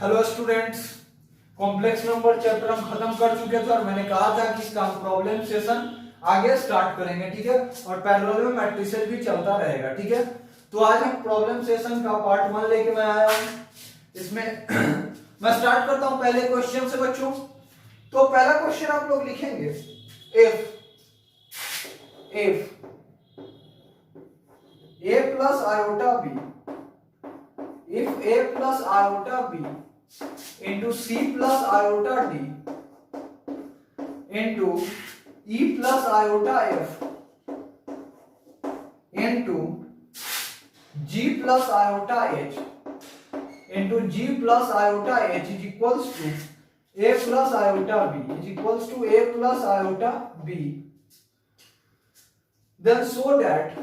Hello students, complex number chapter हम खत्म कर चुके थे और मैंने कहा था कि इसका हम प्रॉब्लम सेशन आगे स्टार्ट करेंगे, ठीक है। और पैरेलल में मैट्रिसेस भी चलता रहेगा, ठीक है। तो आज हम प्रॉब्लम सेशन का पार्ट 1 लेके मैं आया हूं। इसमें मैं स्टार्ट करता हूं पहले क्वेश्चन से बच्चों। तो पहला क्वेश्चन आप लोग लिखेंगे, if a plus iota b, if a plus iota b into c plus iota d into e plus iota f into g plus iota h into g plus iota h is equals to a plus iota b is equals to a plus iota b, then so that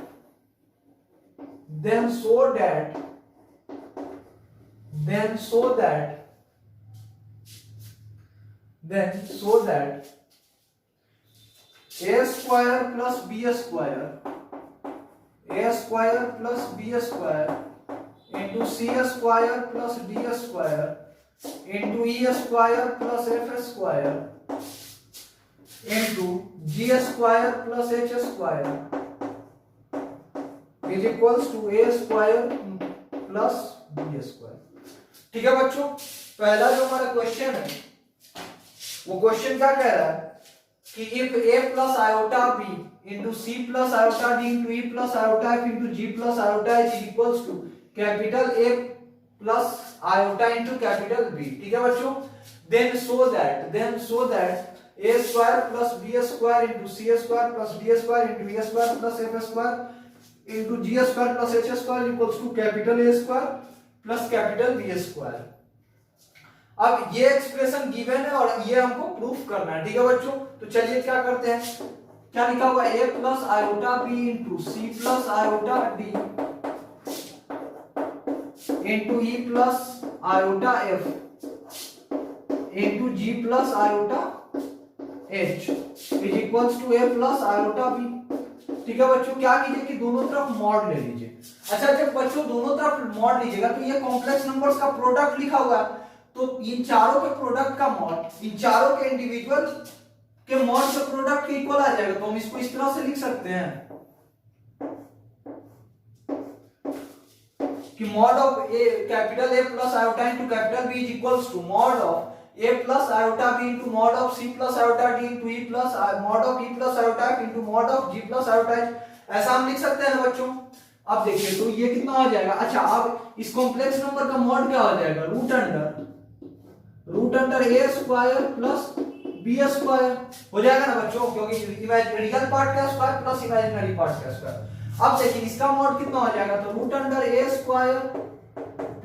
a square plus b square into c square plus d square into e square plus f square into g square plus h square is equals to a square plus b square। ठीक है बच्चों, पहला जो हमारा question है वो question क्या कह रहा है कि if a plus iota b into c plus iota d into e plus iota f into g plus iota h is equals to capital A plus iota into capital B, ठीक है बच्चों। then so that a square plus b square into c square plus d square into e square plus f square into g square plus h square equals to capital A square plus capital B square। अब ये expression given है और ये हमको proof करना है, ठीक है बच्चों। तो चलिए क्या करते हैं, क्या लिखा हुआ है, a plus iota b into c plus iota d into e plus iota f into g plus iota h is equals to a plus iota b. ठीक है बच्चों, क्या कीजिए कि दोनों तरफ मॉड ले लीजिए। अच्छा, जब बच्चों दोनों तरफ मॉड लीजिएगा तो ये कॉम्प्लेक्स नंबर्स का प्रोडक्ट लिखा हुआ है, तो इन चारों के प्रोडक्ट का मॉड, इन चारों के इंडिविजुअल के मॉड का प्रोडक्ट के इक्वल आ जाएगा। तो हम इसको इस तरह से लिख सकते हैं कि mod of a capital a plus iota into capital b is equals to mod of a plus iota b into mod of c plus iota d into e plus mod of e plus iota f into mod of g plus iota h, ऐसा हम लिख सकते हैं ना बच्चों। अब देखिए तो ये कितना हो जाएगा। अच्छा, अब इस कॉम्प्लेक्स नंबर का मॉड क्या हो जाएगा, root under a square plus b square हो जाएगा ना बच्चों, क्योंकि रियल पार्ट का स्क्वायर प्लस इमेजिनरी पार्ट का स्क्वायर। अब देखिए इसका मॉड कितना हो जाएगा, तो root under a square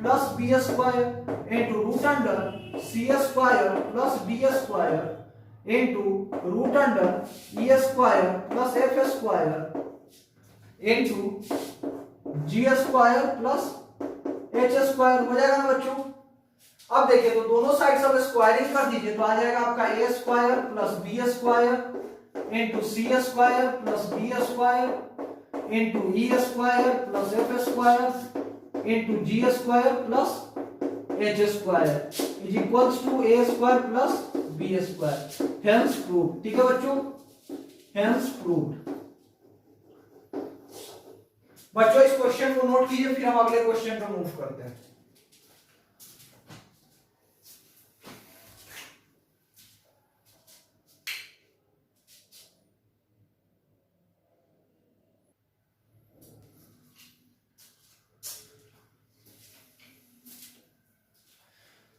plus b square into root under c square plus d square into root under e square plus f square into g square plus h square हो जाएगा ना बच्चों। अब देखिए तो दोनों साइड सब स्क्वायरिंग कर दीजिए, तो आ जाएगा आपका a square plus b square into c square plus d square into e square plus f square into g square plus h square is equals to a square plus b square. Hence proved. ठीक है बच्चों, hence proved. बच्चों इस question को note कीजिए, फिर हम अगले क्वेश्चन पे मूव करते हैं।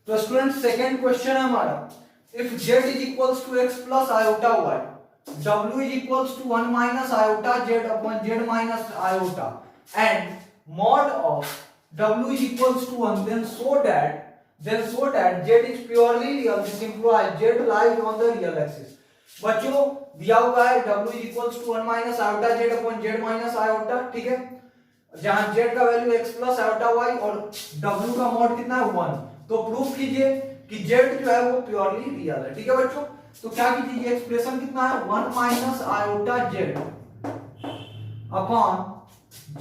तो स्टूडेंट सेकंड क्वेश्चन है हमारा, if z is equals to x plus iota y, w is equals to 1 minus iota z upon z minus iota and mod of w is equals to 1, then so that z is purely real, this implies z lies on the real axis। बच्चों दिया हुआ है w is equals to 1 minus iota z upon z minus iota, ठीक है, जहां z का value x plus iota y और w का मॉड कितना है 1। तो प्रूफ कीजिए कि z जो है वो प्योरली रियल है। ठीक है बच्चों, तो क्या कीजिए, ये एक्सप्रेशन कितना है 1 minus iota z upon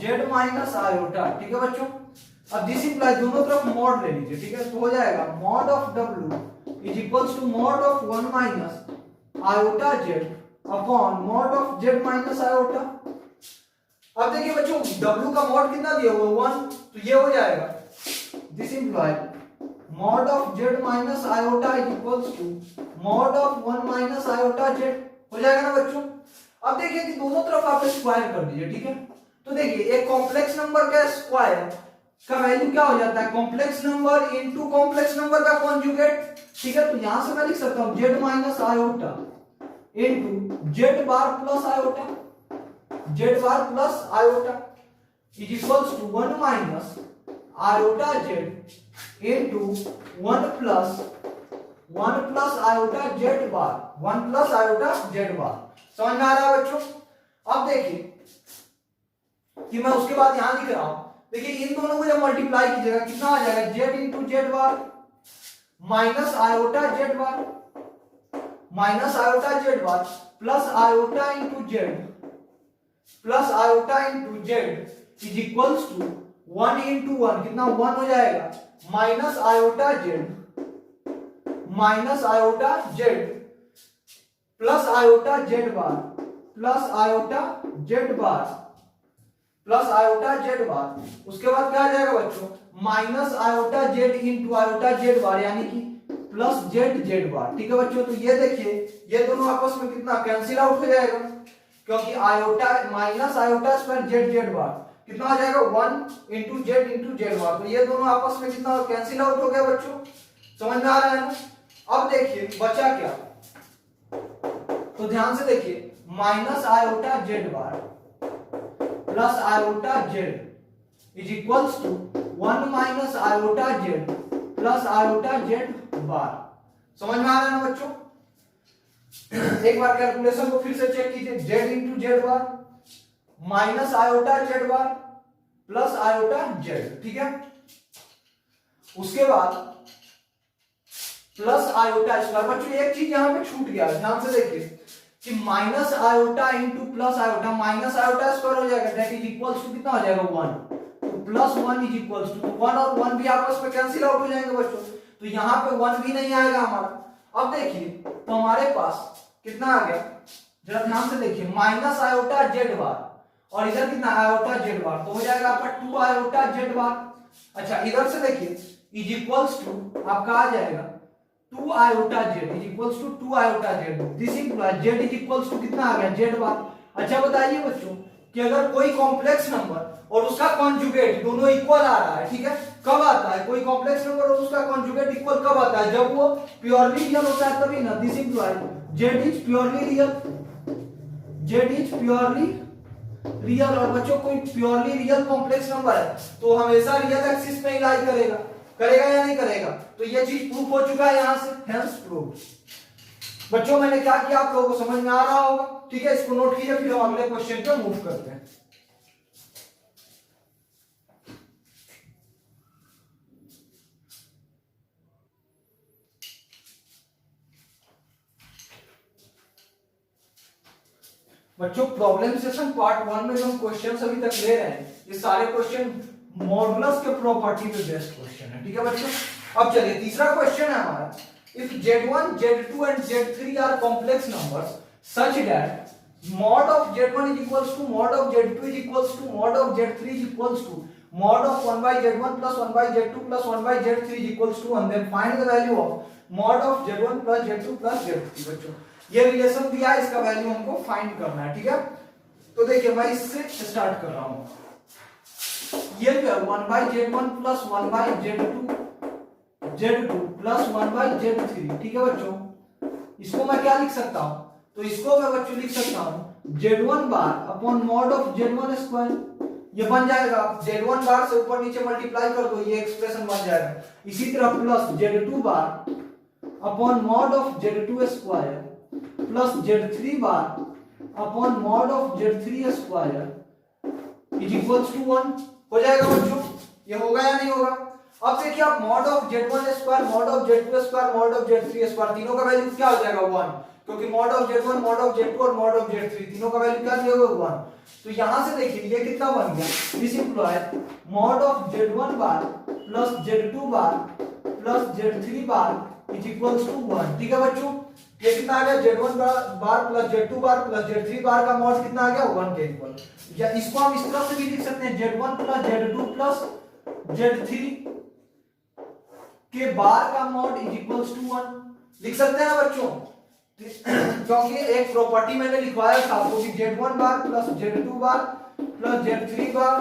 z minus iota. ठीक है बच्चों, अब दिस इंप्लाइज दोनों तरफ मॉड ले लीजिए, ठीक है, तो हो जाएगा mod of W is equals to mod of 1 minus iota Z upon mod of Z minus iota. अब देखिए बच्चों W का मॉड कितना दिया हुआ 1, तो ये हो जाएगा this implies mod of Z minus iota is equals to mod of 1 minus iota Z हो जाएगा ना बच्चों। अब देखिए कि दोनों तरफ आप स्क्वायर कर दीजिए, ठीक है, तो देखिए एक कॉम्प्लेक्स नंबर का स्क्वायर का वैल्यू क्या हो जाता है, complex number into complex number का कॉन्जुगेट, ठीक है, तो यहां से मैं लिख सकता हूं Z minus iota into Z bar plus iota, Z bar plus iota is equals to 1 minus iota Z into 1 plus iota Z bar, 1 plus iota Z bar. समझ में आ रहा है बच्चों। अब देखिए कि मैं उसके बाद यहां लिख रहा हूं, देखिए इन दोनों को जब मल्टीप्लाई कीजिएगा कितना आ जाएगा, Z into Z bar minus iota Z bar minus iota Z bar plus iota into Z plus iota into Z is equals to 1 into 1 कितना 1 हो जाएगा minus iota Z plus iota Z bar plus iota Z bar plus iota Z bar. उसके बाद क्या आ जाएगा बच्चों, minus iota Z into iota Z bar यानी कि प्लस Z बार, ठीक है बच्चों। तो ये देखिए ये दोनों आपस में कितना कैंसिल आउट हो जाएगा, क्योंकि iota minus iota square Z बार कितना हो जाएगा 1 इंटू Z बार, तो ये दोनों आपस में कितना कैंसिल आउट हो गया बच्चों। समझ में आ रहा है ना। अब देखिए बचा क्या, तो ध्यान से देखिए minus iota Z bar plus iota Z is equals to 1 minus iota Z plus iota Z bar. समझ में आ रहा है ना बच्चों। एक बार कैलकुलेशन को फिर से चेक कीजिए, Z into Z bar minus iota Z bar plus iota Z, ठीक है। उसके बाद प्लस आयोटा स्क्वायर। बच्चों एक चीज यहां पे छूट गया, ध्यान से देखिए कि minus iota into plus iota, minus iota square हो जाएगा दैट इज इक्वल्स टू कितना हो जाएगा 1, तो प्लस 1 इज इक्वल्स टू 1 और 1 भी आपस में कैंसिल आउट हो जाएंगे बच्चों, तो यहां पे 1 भी नहीं आएगा हमारा। अब देखिए तो हमारे पास कितना आ गया, जरा ध्यान से देखिए माइनस आयोटा Z बार और इधर कितना आयोटा Z बार, तो हो जाएगा आपका 2 आयोटा Z बार। अच्छा इधर से देखिए इज इक्वल्स टू आपका आ जाएगा 2 iota Z is equals to 2 iota Z, this implies Z is equals to कितना आ गया Z बार। अच्छा बताइए बच्चों कि अगर कोई कॉम्प्लेक्स नंबर और उसका कॉन्जुगेट दोनों इक्वल आ रहा है, ठीक है, कब आता है कोई कॉम्प्लेक्स नंबर और उसका कॉन्जुगेट इक्वल कब आता है, जब वो प्योरली रियल होता है तभी ना। This implies Z is purely real, Z is purely real. और बच्चों कोई प्योरली रियल कॉम्प्लेक्स नंबर है तो हमेशा रियल एक्सिस पे ही लाई करेगा, करेगा या नहीं करेगा, तो ये चीज प्रूफ हो चुका है यहां से, हेंस प्रूफ। बच्चों मैंने क्या किया आप लोगों को समझ में आ रहा होगा, ठीक है, इसको नोट कीजिए फिर हम अगले क्वेश्चन पे मूव करते हैं। बच्चों प्रॉब्लम सेशन पार्ट 1 में जो हम क्वेश्चंस अभी तक ले रहे हैं ये सारे क्वेश्चन मॉडुलस के प्रॉपर्टी पे बेस्ड क्वेश्चन है, ठीक है बच्चों। अब चलिए तीसरा क्वेश्चन है हमारा, if Z1 Z2 and Z3 are complex numbers such that mod of Z1 is equals to mod of Z2 is equals to mod of Z3 is equals to mod of 1 by Z1 plus 1 by Z2 plus 1 by Z3 is equals to 1, then find the value of mod of Z1 plus Z2 plus Z3। बच्चों ये relation दिया है, इसका value हमको find करना है, ठीक है। तो देखिए मैं इससे स्टार्ट कर रहा हूं, ये जो है 1 by Z1 plus 1 by Z2 plus 1 by Z3, ठीक है बच्चों। इसको मैं क्या लिख सकता हूं, तो इसको मैं बच्चों लिख सकता हूं Z1 bar upon mod of Z1 square, ये बन जाएगा Z1 बार से ऊपर नीचे मल्टीप्लाई कर दो ये एक्सप्रेशन बन जाएगा। इसी तरह plus Z2 bar upon mod of Z2 square plus Z3 bar upon mod of Z3 square is equals to 1 हो जाएगा बच्चों। ये होगा या नहीं होगा। अब देखिए आप mod of z1 square, mod of z2 square, mod of z3 square तीनों का वैल्यू क्या हो जाएगा 1, क्योंकि mod of z1, mod of z2 और मॉड ऑफ z3 तीनों का वैल्यू क्या दिया हुआ 1। तो यहां से देखिए ये कितना बन गया, this implies mod of z1 bar plus z2 bar plus z3 bar is equals to 1। ठीक है बच्चों, ये कितना आ गया z1 bar plus z2 bar plus z3 बार का मॉड कितना आ गया 1 के इक्वल। या इसको हम इस तरह से भी लिख सकते हैं z1 plus z2 plus z3 के बार का मॉड इज इक्वल्स टू 1 लिख सकते हैं ना बच्चों, क्योंकि एक प्रॉपर्टी मैंने लिखवाया था आपको कि z1 bar plus z2 bar plus z3 bar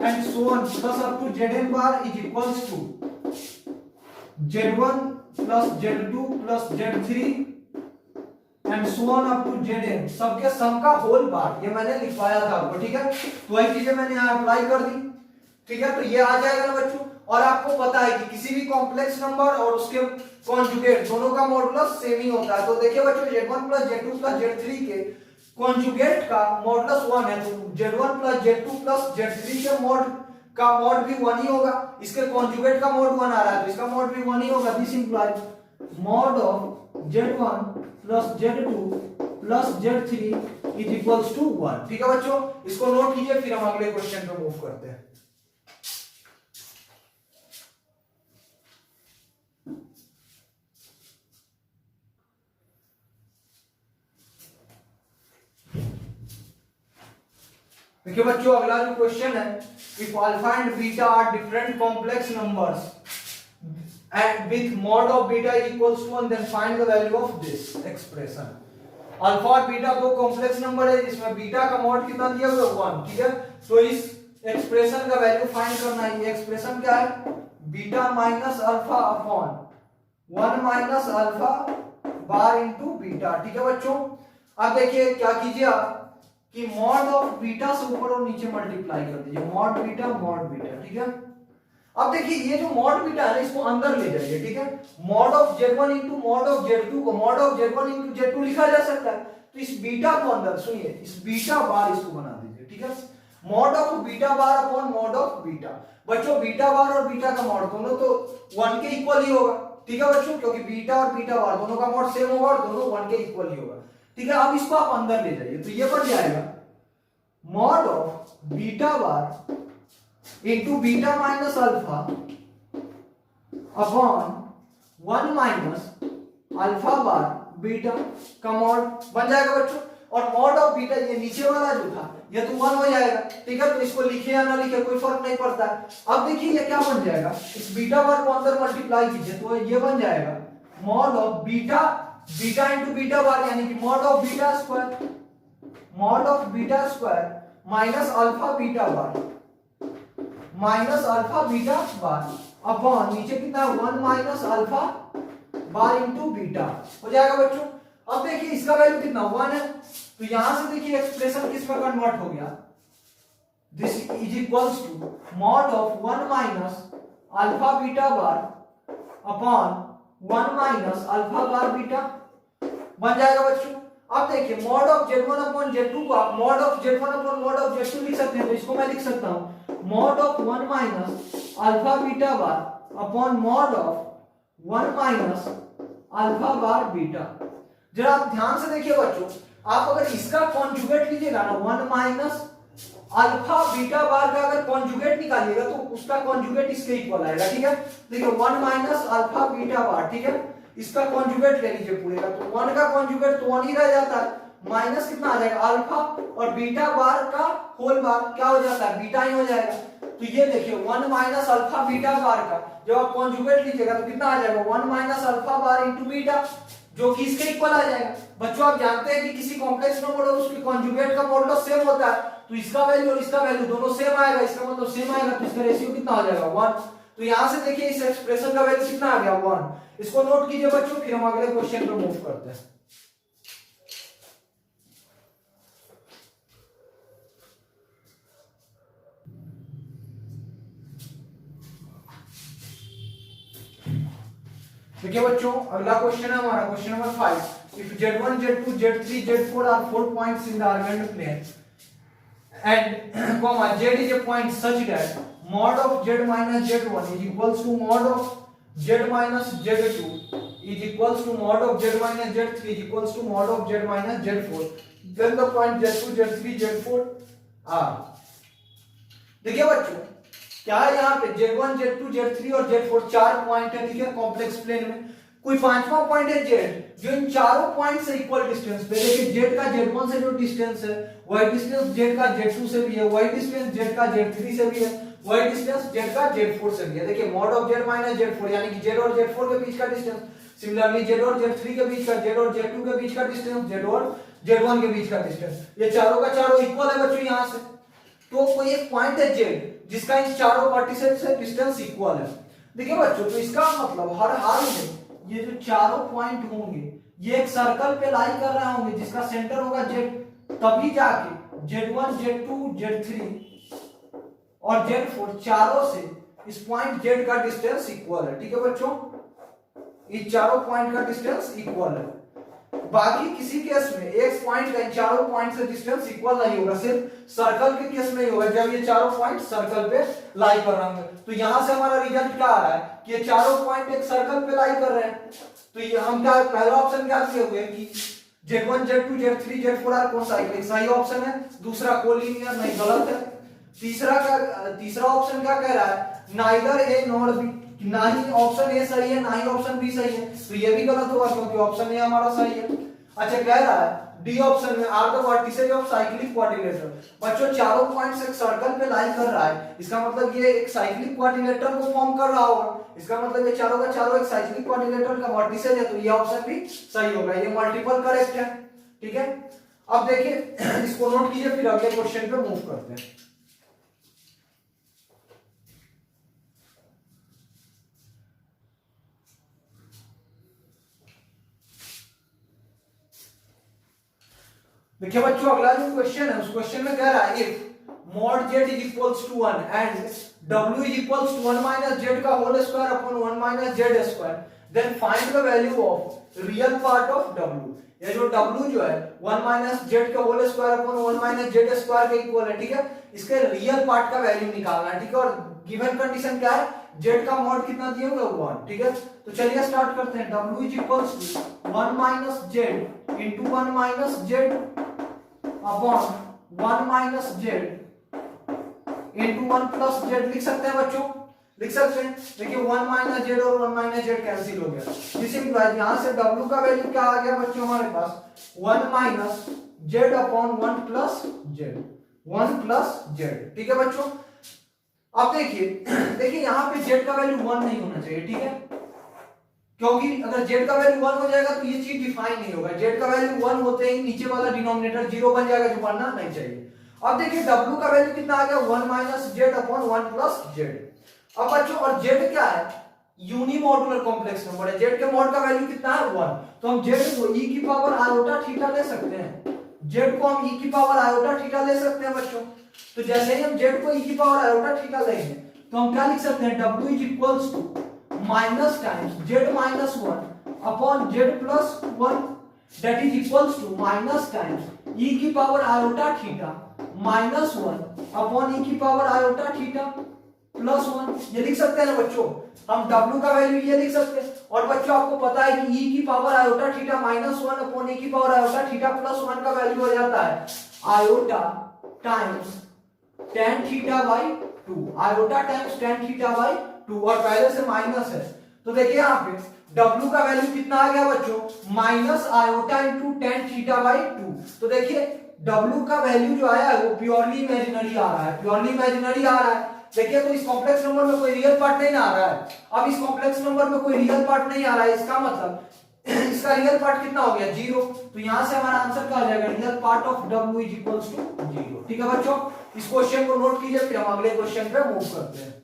and so on plus up to zn bar is equals to z1 plus z2 plus z3 and so on up to zn सबके सम का whole bar, ये मैंने लिखवाया था आपको। ठीक है, तो वही चीजें मैंने यहाँ अप्लाई कर दी। ठीक है, तो ये आ जाएगा ना बच्चों। और आपको पता है कि किसी भी कॉम्प्लेक्स नंबर और उसके कॉन्जुगेट दोनों का मॉडुलस सेम ही होता है। तो देखिए बच्चों z1 plus z2 plus z3 के कॉन्जुगेट का मॉडुलस 1 है, तो z1 plus z2 plus z3 के मॉड का मॉड भी 1 ही होगा, इसके कॉन्जुगेट का मॉड 1 आ रहा है तो इसका मॉड भी 1 ही होगा। This implies mod of z1 plus z2 plus z3 is equals to 1। ठीक है बच्चों, इसको नोट कीजिए, फिर हम अगले क्वेश्चन पे मूव करते हैं। देखिए बच्चों, अगला जो क्वेश्चन है, if alpha and beta are different complex numbers and with mod of beta equals to 1 then find the value of this expression। Alpha और बीटा दो कॉम्प्लेक्स नंबर है जिसमें बीटा का मॉड कितना दिया हुआ है 1। ठीक है, तो इस एक्सप्रेशन का वैल्यू फाइंड करना है। ये एक्सप्रेशन क्या है, beta minus alpha upon 1 minus alpha bar into beta. ठीक है बच्चों, अब देखिए क्या कीजिए आप कि मॉड ऑफ बीटा से ऊपर और नीचे मल्टीप्लाई कर दीजिए, मॉड बीटा। ठीक है, अब देखिए ये जो मॉड बीटा है इसको अंदर ले जाइए। ठीक है, mod of z1 into mod of z2 को mod of z1 into z2 लिखा जा सकता है, तो इस बीटा को अंदर सुनिए, इस बीटा बार इसको बना दीजिए। ठीक है, mod of beta bar upon mod of beta. बच्चों बीटा बार और बीटा का मॉड दोनों तो 1 के इक्वल ही होगा। ठीक है बच्चों, क्योंकि बीटा और बीटा बार दोनों का मॉड सेम होगा और दोनों 1 के इक्वल ही होगा। ठीक है, अब इसको आप अंदर ले जाइए, तो ये बन जाएगा mod of beta bar into beta minus alpha upon 1 minus alpha bar beta का मॉड बन जाएगा बच्चों। और मॉड ऑफ बीटा ये नीचे वाला जो था ये तो 1 हो जाएगा। ठीक है, तो इसको लिखे या ना लिखे कोई फर्क नहीं पड़ता है। अब देखिए ये क्या बन जाएगा, इस बीटा बार को अंदर मल्टीप्लाई कीजिए तो ये बन जाएगा mod of beta into beta bar, यानी कि mod of beta square minus alpha beta bar upon नीचे कितना 1 minus alpha bar into beta हो जाएगा बच्चों। अब देखिए इसका वैल्यू कितना 1 है, तो यहां से देखिए एक्सप्रेशन किस में कन्वर्ट हो गया, this is equals to mod of 1 minus alpha beta bar upon 1 minus alpha bar beta बन जाएगा बच्चों। अब देखिए mod of z1 upon z2 को आप mod of z1 upon mod of z2 लिख सकते हैं, तो इसको मैं लिख सकता हूं mod of 1 minus alpha beta bar upon mod of 1 minus alpha bar beta. जरा आप ध्यान से देखिए बच्चों, आप अगर इसका कॉन्जुगेट लीजिएगा ना 1 माइनस अल्फा बीटा बार का अगर कॉन्जुगेट निकालिएगा तो उसका कॉन्जुगेट इसके इक्वल आएगा। ठीक है, देखिए 1 माइनस अल्फा बीटा बार, ठीक है, इसका कॉन्जुगेट ले लीजिए पूरे का, तो 1 का कॉन्जुगेट तो 1 ही रह जाता है, माइनस कितना आ जाएगा अल्फा और बीटा बार का होल बार क्या हो जाता है बीटा ही हो जाएगा। तो ये देखिए 1 माइनस अल्फा बीटा बार का जब आप कॉन्जुगेट लीजिएगा तो कितना आ जाएगा 1 minus alpha bar into beta, जो कि इसके इक्वल आ जाएगा। बच्चों आप जानते हैं कि किसी कॉम्प्लेक्स नंबर और उसके कॉन्जुगेट का मॉडुलस सेम होता है, तो इसका वैल्यू और इसका वैल्यू दोनों सेम आएगा, इसका मतलब सेम आएगा, तो इसका रेशियो कितना हो जाएगा 1। तो यहां से देखिए इस एक्सप्रेशन का वैल्यू कितना आ गया 1। इसको नोट कीजिए बच्चों, फिर हम अगले क्वेश्चन पे मूव करते हैं। देखिए बच्चों अगला क्वेश्चन है हमारा question number 5। If z1 z2 z3 z4 are 4 points in the Argand plane and comma z is a point such that mod of z minus z1 is equals to mod of z minus z2 is equals to mod of z minus z3 is equals to mod of z minus z4. Then the point z2 z3 z4 are. देखिए बच्चों क्या है यहाँ पे z1 z2 z3 और z4 चार point है, ठीक है, कॉम्प्लेक्स प्लेन में। कोई पांचवा पॉइंट है z जो इन चारों पॉइंट से इक्वल डिस्टेंस पे। देखिए z का z1 से जो डिस्टेंस है वही डिस्टेंस z का z2 से भी है, वही डिस्टेंस z का z3 से भी है, वही डिस्टेंस z का z4 से भी है। देखिए mod of z minus z4 यानी कि z और z4 के बीच का डिस्टेंस, सिमिलरली z और z3 के बीच का, z और z2 के बीच का डिस्टेंस, z और z1 के बीच का डिस्टेंस, ये चारों का चारों इक्वल है बच्चों यहां से। तो कोई एक पॉइंट है z जिसका इन चारों वर्टिसेस से डिस्टेंस इक्वल है। देखिए बच्चों तो इसका मतलब हर हाल में ये जो चारों पॉइंट होंगे ये एक सर्कल पे लाई कर रहे होंगे जिसका सेंटर होगा z, तभी जाके z1 z2 z3 और z4 चारों से इस पॉइंट z का डिस्टेंस इक्वल है, ठीक है बच्चों, इस चारों पॉइंट का डिस्टेंस इक्वल है। बाकी किसी केस में एक पॉइंट का इन चारों पॉइंट से डिस्टेंस इक्वल नहीं होगा, सिर्फ सर्कल के केस में ही होगा जब ये चारों पॉइंट सर्कल पे लाई कर रहे होंगे। तो यहां से हमारा रिजल्ट क्या आ रहा है कि ये चारों पॉइंट एक सर्कल पे लाई कर रहे हैं। तो ये हम क्या पहला ऑप्शन क्या किए हुए कि z1 z2 z3 z4 are कौन सा है, सही ऑप्शन है। दूसरा कोलिनियर नहीं, गलत है। तीसरा ऑप्शन क्या कह रहा है, नाइदर ए नॉर बी, ना ही ऑप्शन ए सही है ना ही ऑप्शन बी सही है, तो ये भी गलत होगा क्योंकि ऑप्शन ए हमारा सही है। अच्छा कह रहा है डी ऑप्शन में are the vertices of cyclic quadrilateral. बच्चों चारों पॉइंट्स एक सर्कल पे लाई कर रहा है, इसका मतलब ये एक साइक्लिक क्वाड्रिलेटरल को फॉर्म कर रहा होगा, इसका मतलब ये चारों का चारों एक साइक्लिक क्वाड्रिलेटरल का वर्टिसेस है, तो ये ऑप्शन भी सही होगा, ये मल्टीपल करेक्ट है, ठीक है। अब देखिए इसको नोट कीजिए, फिर अगले क्वेश्चन पे मूव करते हैं। देखिए बच्चों अगला जो क्वेश्चन है उस क्वेश्चन में कह रहा है if mod z is equals to 1 and w is equals to 1 minus z का whole square upon 1 minus z square, then find the value of real part of w। ये जो w जो है 1 minus z का whole square upon 1 minus z square के equal है, ठीक है, इसके रियल पार्ट का वैल्यू निकालना है, ठीक है। और गिवन कंडीशन क्या है, z का मॉड कितना दिया होगा 1, ठीक है। तो चलिए स्टार्ट करते हैं। w is equals to 1 minus z into 1 minus z upon 1 minus z into 1 plus z लिख सकते हैं बच्चों, लिख सकते हैं। देखिए 1 minus z और 1 minus z कैंसिल हो गया, जिस इंप्लाइज यहां से w का वैल्यू क्या आ गया बच्चों हमारे पास 1 minus z upon 1 plus z, 1 plus z, ठीक है बच्चों। अब देखिए यहां पे z का वैल्यू 1 नहीं होना चाहिए, ठीक है, क्योंकि अगर z का वैल्यू 1 हो जाएगा तो ये चीज डिफाइन नहीं होगा। z का वैल्यू 1 होते ही नीचे वाला डिनोमिनेटर 0 बन जाएगा, जो बनना नहीं चाहिए। अब देखिए w का वैल्यू कितना आ गया 1 minus z upon 1 plus z। अब बच्चों और z क्या है, यूनिमॉड्यूलर कॉम्प्लेक्स नंबर है, z के मॉड का वैल्यू कितना है 1, तो हम z को e की पावर आयोटा थीटा ले सकते हैं, z को हम e की पावर आयोटा थीटा ले सकते हैं बच्चों। तो जैसे ही हम z को e की पावर आयोटा थीटा लेंगे तो हम क्या लिख सकते हैं, w is equals to minus times z minus 1 upon z plus 1 that is equals to minus times e की power iota theta minus 1 upon e की पावर आयोटा थीटा प्लस 1। ये लिख सकते हैं ना बच्चों, हम w का वैल्यू ये लिख सकते हैं। और बच्चों आपको पता है कि e की power iota theta minus 1 upon e की पावर आयोटा थीटा प्लस 1 का वैल्यू हो जाता है iota times tan theta by 2, iota times tan theta by 2, और पहले से माइनस है। तो देखिए यहाँ पे w का वैल्यू कितना आ गया बच्चों, minus iota into tan theta by 2। तो देखिए w का वैल्यू जो आया है वो प्योरली इमेजिनरी आ रहा है, प्योरली इमेजिनरी आ रहा है। देखिए तो इस कॉम्प्लेक्स नंबर में कोई रियल पार्ट नहीं आ रहा है। अब इस कॉम्प्लेक्स नंबर में कोई रियल पार्ट नहीं आ रहा है, इसका मतलब इसका रियल पार्ट कितना हो गया 0। तो यहां से हमारा आंसर क्या आ जाएगा, real part of w is equals to 0, ठीक है बच्चों। इस क्वेश्चन को नोट कीजिए, फिर हम अगले क्वेश्चन पे मूव करते हैं।